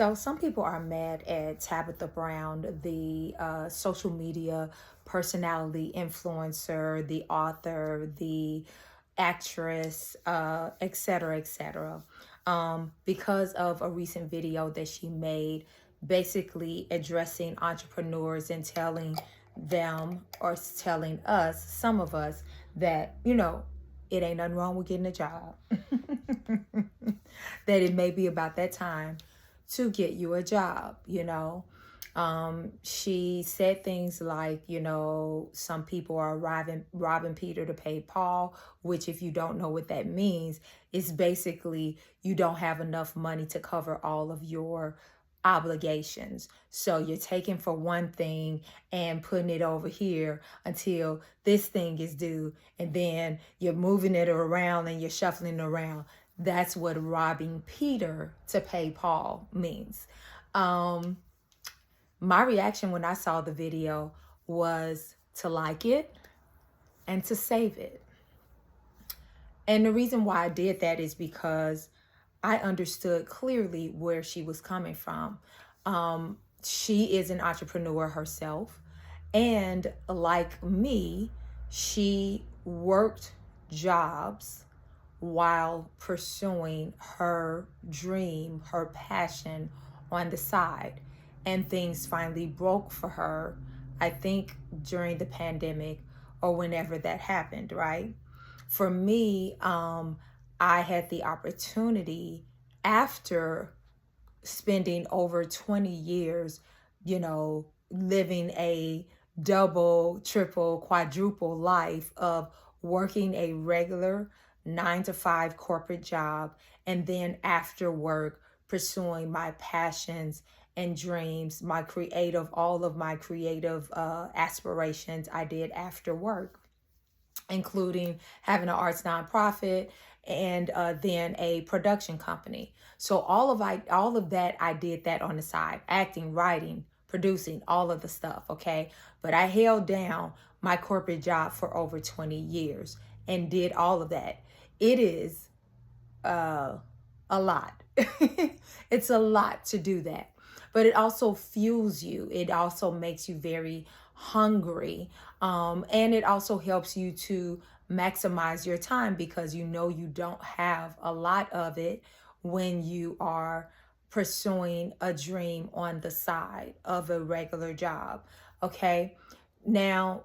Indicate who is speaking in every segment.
Speaker 1: So some people are mad at Tabitha Brown, the social media personality influencer, the author, the actress, et cetera, et cetera, because of a recent video that she made basically addressing entrepreneurs and telling them, or telling us, some of us, that, it ain't nothing wrong with getting a job. That it may be about that time to get you a job. She said things like, some people are robbing Peter to pay Paul, which, if you don't know what that means, is basically you don't have enough money to cover all of your obligations. So you're taking for one thing and putting it over here until this thing is due. And then you're moving it around and you're shuffling it around. That's what robbing Peter to pay Paul means. My reaction when I saw the video was to like it and to save it. And the reason why I did that is because I understood clearly where she was coming from. She is an entrepreneur herself. And like me, she worked jobs while pursuing her dream, her passion on the side. And things finally broke for her, I think during the pandemic or whenever that happened, right? For me, I had the opportunity, after spending over 20 years, living a double, triple, quadruple life of working a regular 9 to 5 corporate job, and then after work pursuing my passions and dreams, all of my creative aspirations I did after work, including having an arts nonprofit and then a production company. So all of that, I did that on the side: acting, writing, producing, all of the stuff. Okay, but I held down my corporate job for over 20 years and did all of that. It is a lot. It's a lot to do that. But it also fuels you. It also makes you very hungry. And it also helps you to maximize your time, because you don't have a lot of it when you are pursuing a dream on the side of a regular job. Okay. Now,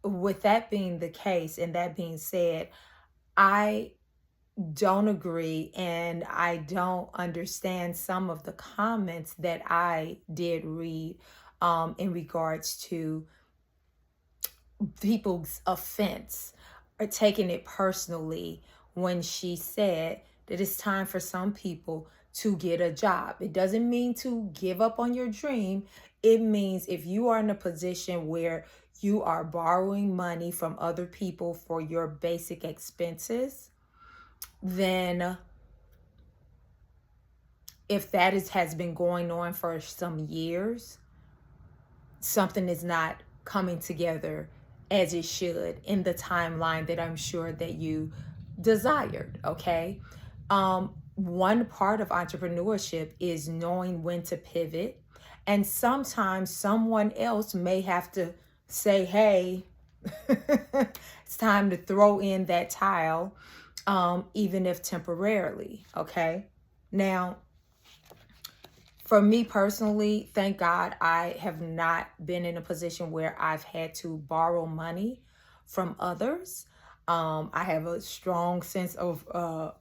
Speaker 1: with that being the case and that being said, I don't agree and I don't understand some of the comments that I did read in regards to people's offense or taking it personally when she said that it's time for some people to get a job. It doesn't mean to give up on your dream. It means if you are in a position where you are borrowing money from other people for your basic expenses, then if that has been going on for some years, something is not coming together as it should in the timeline that I'm sure that you desired. Okay. One part of entrepreneurship is knowing when to pivot. And sometimes someone else may have to say, hey, it's time to throw in that tile, even if temporarily. Okay. Now, for me personally, thank God I have not been in a position where I've had to borrow money from others. I have a strong sense of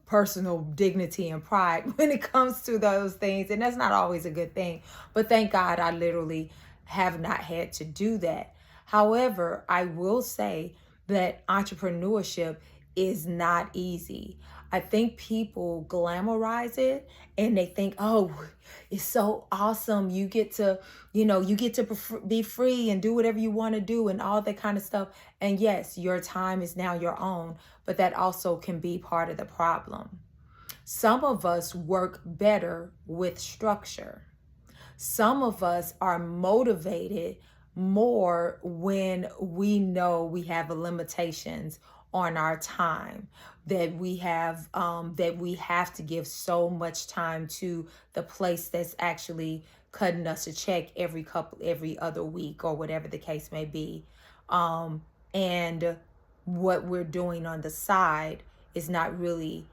Speaker 1: personal dignity and pride when it comes to those things. And that's not always a good thing. But thank God I literally have not had to do that. However, I will say that entrepreneurship is not easy. I think people glamorize it and they think, oh, it's so awesome. You get to be free and do whatever you want to do and all that kind of stuff. And yes, your time is now your own, but that also can be part of the problem. Some of us work better with structure. Some of us are motivated more when we know we have limitations on our time, that we have to give so much time to the place that's actually cutting us a check every other week, or whatever the case may be. And what we're doing on the side is not really,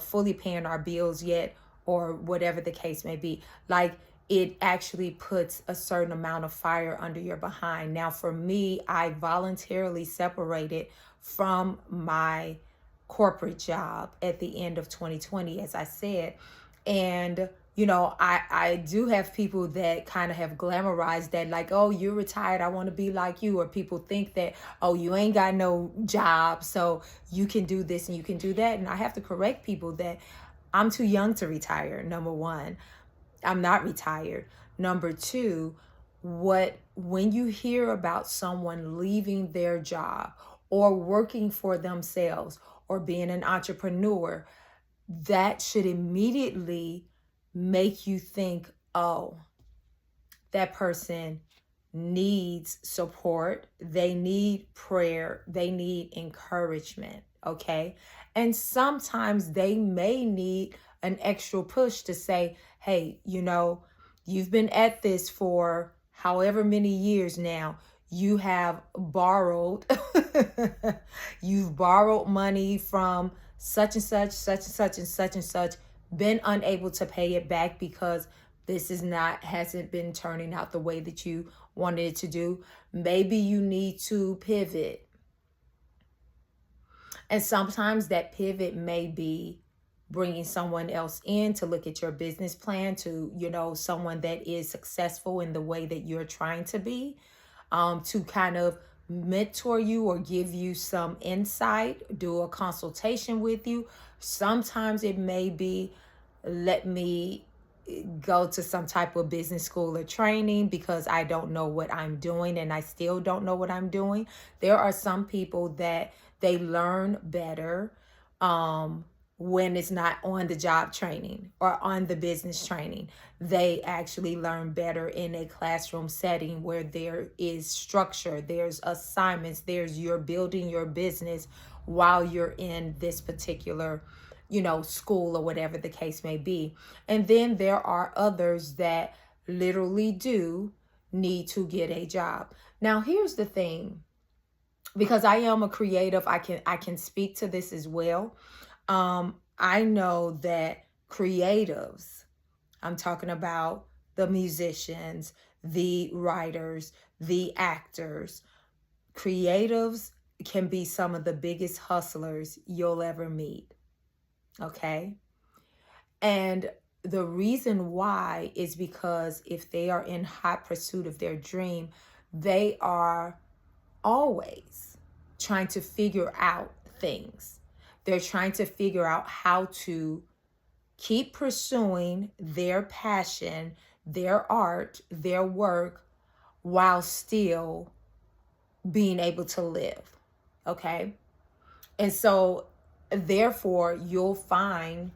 Speaker 1: fully paying our bills yet, or whatever the case may be. Like, it actually puts a certain amount of fire under your behind. Now, for me, I voluntarily separated from my corporate job at the end of 2020, as I said. And I do have people that kind of have glamorized that, like, oh, you're retired, I want to be like you. Or people think that, oh, you ain't got no job, so you can do this and you can do that. And I have to correct people that I'm too young to retire. Number one, I'm not retired. Number two, when you hear about someone leaving their job or working for themselves or being an entrepreneur, that should immediately make you think, oh, that person needs support. They need prayer. They need encouragement. Okay. And sometimes they may need an extra push to say, hey, you've been at this for however many years now. You have borrowed, you've borrowed money from such and such, such and such, and such and such, been unable to pay it back because this hasn't been turning out the way that you wanted it to do. Maybe you need to pivot. And sometimes that pivot may be bringing someone else in to look at your business plan, to, someone that is successful in the way that you're trying to be, to kind of mentor you or give you some insight, do a consultation with you. Sometimes it may be, let me go to some type of business school or training because I don't know what I'm doing, and I still don't know what I'm doing. There are some people that they learn better when it's not on the job training or on the business training. They actually learn better in a classroom setting where there is structure, there's assignments, you're building your business while you're in this particular school or whatever the case may be. And then there are others that literally do need to get a job. Now, here's the thing, because I am a creative, I can speak to this as well. I know that creatives, I'm talking about the musicians, the writers, the actors, creatives can be some of the biggest hustlers you'll ever meet. Okay. And the reason why is because if they are in hot pursuit of their dream, they are always trying to figure out things. They're trying to figure out how to keep pursuing their passion, their art, their work, while still being able to live. Okay. And so therefore, you'll find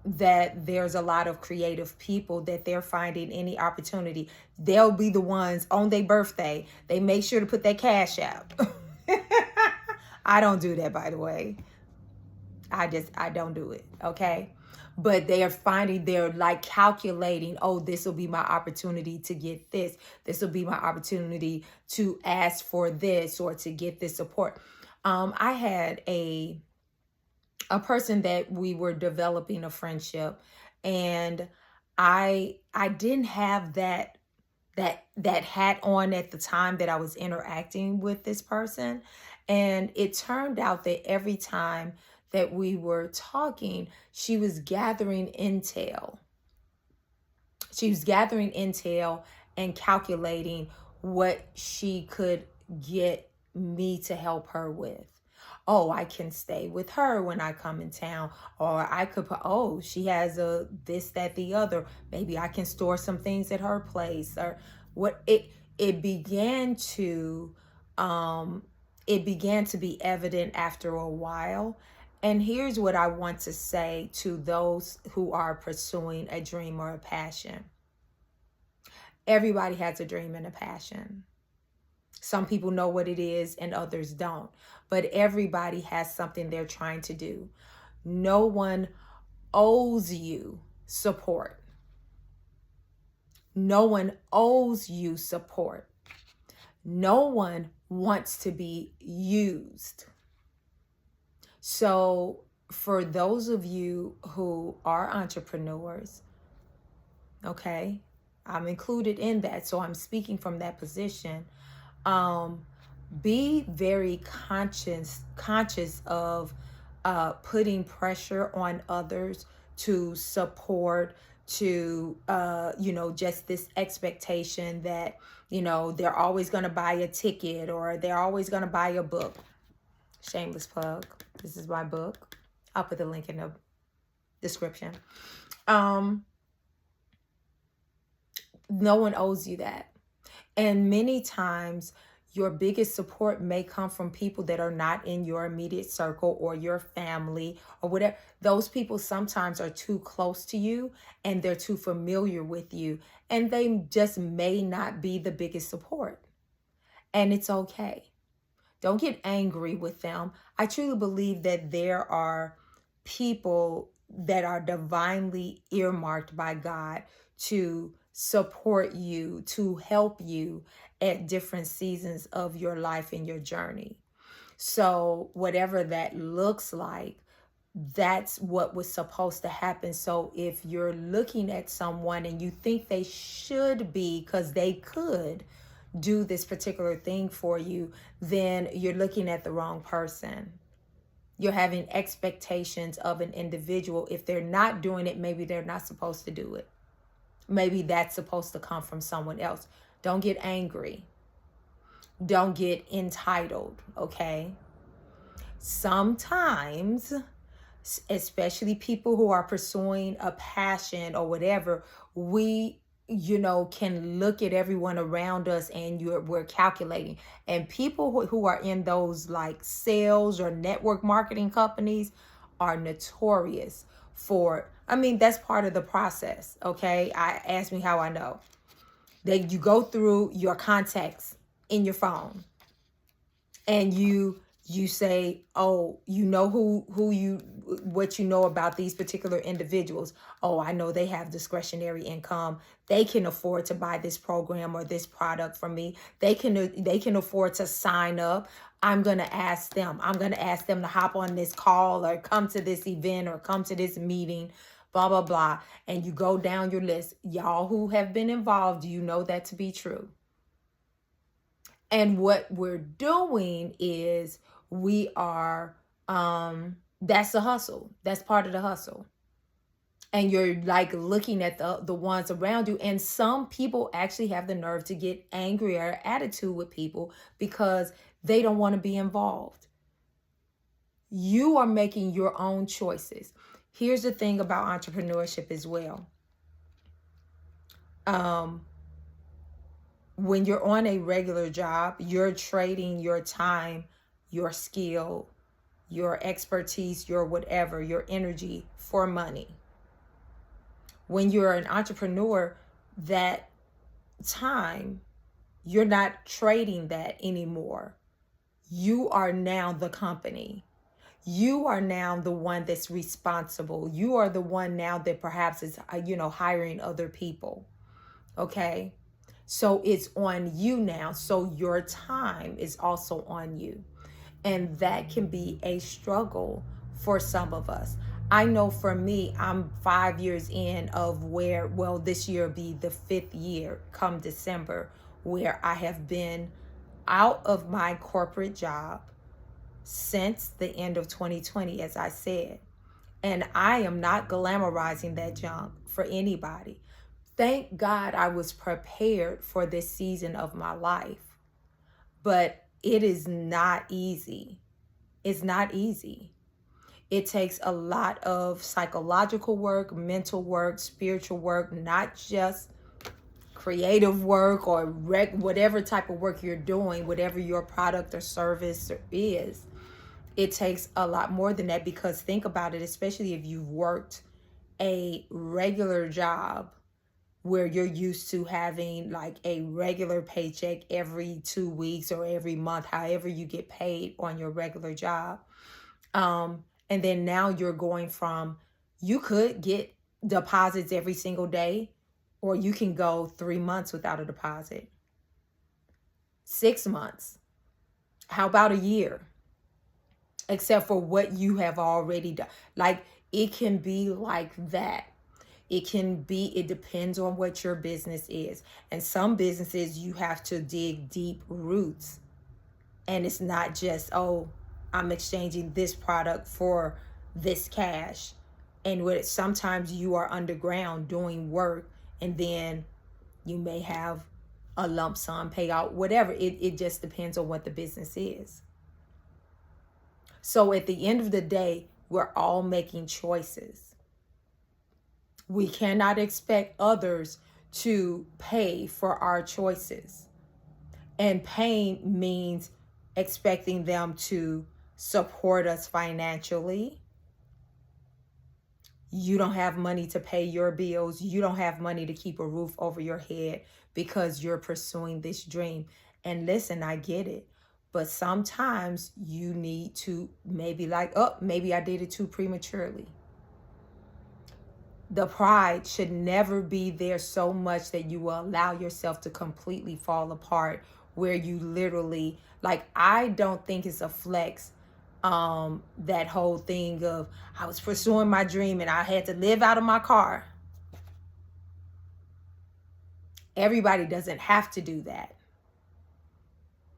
Speaker 1: that there's a lot of creative people that they're finding any opportunity. They'll be the ones on their birthday. They make sure to put that cash out. I don't do that, by the way. I don't do it. Okay. But they're like calculating, oh, this will be my opportunity to get this. This will be my opportunity to ask for this or to get this support. I had a person that we were developing a friendship, and I didn't have that hat on at the time that I was interacting with this person. And it turned out that every time that we were talking, she was gathering intel. She was gathering intel and calculating what she could get me to help her with. Oh, I can stay with her when I come in town. Or I could put, oh, she has a this, that, the other. Maybe I can store some things at her place. Or what it began to be evident after a while. And here's what I want to say to those who are pursuing a dream or a passion. Everybody has a dream and a passion. Some people know what it is and others don't. But everybody has something they're trying to do. No one owes you support. No one owes you support. No one wants to be used. So for those of you who are entrepreneurs, okay, I'm included in that, so I'm speaking from that position. Be very conscious of putting pressure on others to support, to just this expectation that they're always going to buy a ticket or they're always going to buy a book. Shameless plug. This is my book. I'll put the link in the description. No one owes you that. And many times your biggest support may come from people that are not in your immediate circle or your family or whatever. Those people sometimes are too close to you and they're too familiar with you, and they just may not be the biggest support. And it's okay. Don't get angry with them. I truly believe that there are people that are divinely earmarked by God to support you, to help you at different seasons of your life and your journey. So whatever that looks like, that's what was supposed to happen. So if you're looking at someone and you think they should be, because they could do this particular thing for you, then you're looking at the wrong person. You're having expectations of an individual. If they're not doing it, maybe they're not supposed to do it. Maybe that's supposed to come from someone else. Don't get angry. Don't get entitled, okay? Sometimes, especially people who are pursuing a passion or whatever, we can look at everyone around us and we're calculating. And people who are in those like sales or network marketing companies are notorious for, that's part of the process, okay? Ask me how I know. You go through your contacts in your phone and you say, oh, what you know about these particular individuals. Oh, I know they have discretionary income. They can afford to buy this program or this product from me. They can afford to sign up. I'm going to ask them to hop on this call or come to this event or come to this meeting, blah, blah, blah. And you go down your list. Y'all who have been involved, you know that to be true. And what we're doing is we are, that's the hustle. That's part of the hustle. And you're like looking at the ones around you. And some people actually have the nerve to get angry or attitude with people because they don't want to be involved. You are making your own choices. Here's the thing about entrepreneurship as well. When you're on a regular job, you're trading your time, your skill, your expertise, your whatever, your energy for money. When you're an entrepreneur, that time, you're not trading that anymore. You are now the company. You are now the one that's responsible. You are the one now that perhaps is, hiring other people. Okay? So it's on you now. So your time is also on you. And that can be a struggle for some of us. I know for me, I'm 5 years in of this year will be the 5th year come December, where I have been out of my corporate job since the end of 2020, as I said. And I am not glamorizing that junk for anybody. Thank God I was prepared for this season of my life. But it is not easy. It's not easy. It takes a lot of psychological work, mental work, spiritual work, not just creative work or whatever type of work you're doing, whatever your product or service is. It takes a lot more than that, because think about it, especially if you've worked a regular job, where you're used to having like a regular paycheck every 2 weeks or every month, however you get paid on your regular job. And then now you're going from, you could get deposits every single day, or you can go 3 months without a deposit, 6 months. How about a year? Except for what you have already done. Like, it can be like that. It depends on what your business is. And some businesses, you have to dig deep roots. And it's not just, oh, I'm exchanging this product for this cash. And sometimes you are underground doing work, and then you may have a lump sum payout, whatever. It just depends on what the business is. So at the end of the day, we're all making choices. We cannot expect others to pay for our choices. And paying means expecting them to support us financially. You don't have money to pay your bills. You don't have money to keep a roof over your head because you're pursuing this dream. And listen, I get it. But sometimes you need to maybe maybe I did it too prematurely. The pride should never be there so much that you will allow yourself to completely fall apart, where you literally, like, I don't think it's a flex. That whole thing of, I was pursuing my dream and I had to live out of my car. Everybody doesn't have to do that.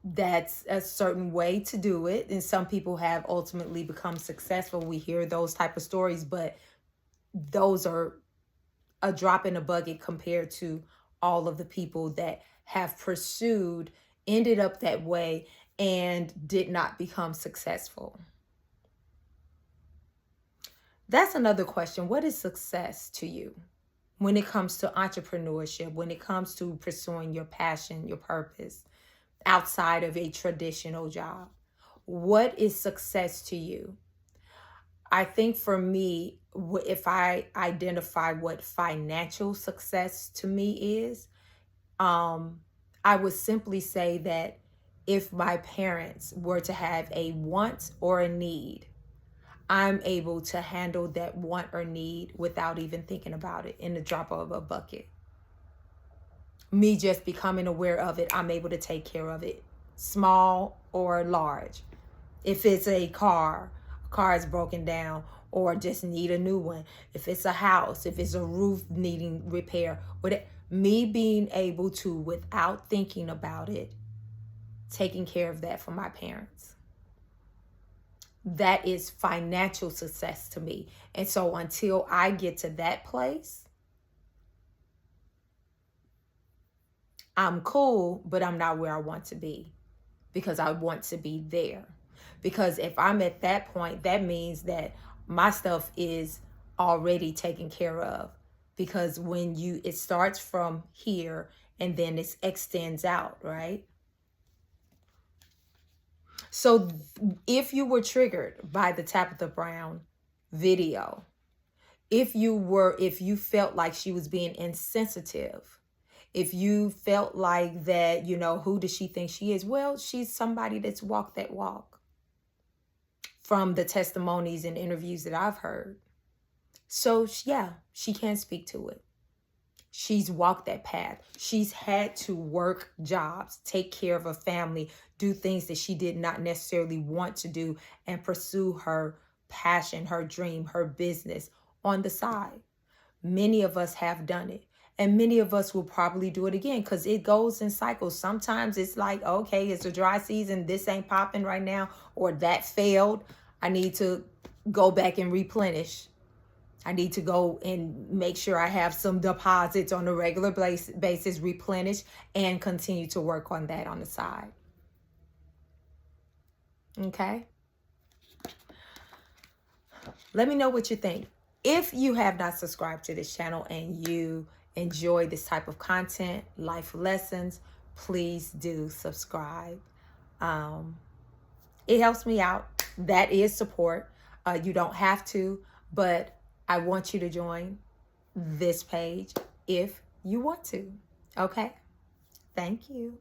Speaker 1: That's a certain way to do it. And some people have ultimately become successful. We hear those type of stories, but those are a drop in the bucket compared to all of the people that have pursued, ended up that way, and did not become successful. That's another question. What is success to you when it comes to entrepreneurship, when it comes to pursuing your passion, your purpose, outside of a traditional job? What is success to you? I think for me, if I identify what financial success to me is, I would simply say that if my parents were to have a want or a need, I'm able to handle that want or need without even thinking about it, in the drop of a bucket. Me just becoming aware of it, I'm able to take care of it, small or large. If it's a car is broken down or just need a new one. If it's a house, if it's a roof needing repair, me being able to, without thinking about it, taking care of that for my parents. That is financial success to me. And so until I get to that place, I'm cool, but I'm not where I want to be, because I want to be there. Because if I'm at that point, that means that my stuff is already taken care of. Because it starts from here and then it extends out, right? So if you were triggered by the Tabitha Brown video, if you felt like she was being insensitive, if you felt like that, who does she think she is? Well, she's somebody that's walked that walk, from the testimonies and interviews that I've heard. So yeah, she can speak to it. She's walked that path. She's had to work jobs, take care of a family, do things that she did not necessarily want to do, and pursue her passion, her dream, her business on the side. Many of us have done it. And many of us will probably do it again, because it goes in cycles. Sometimes it's like, okay, it's a dry season. This ain't popping right now, or that failed. I need to go back and replenish. I need to go and make sure I have some deposits on a regular basis, replenish, and continue to work on that on the side. Okay? Let me know what you think. If you have not subscribed to this channel and you enjoy this type of content, life lessons, please do subscribe. It helps me out. That is support. You don't have to, but I want you to join this page if you want to. Okay? Thank you.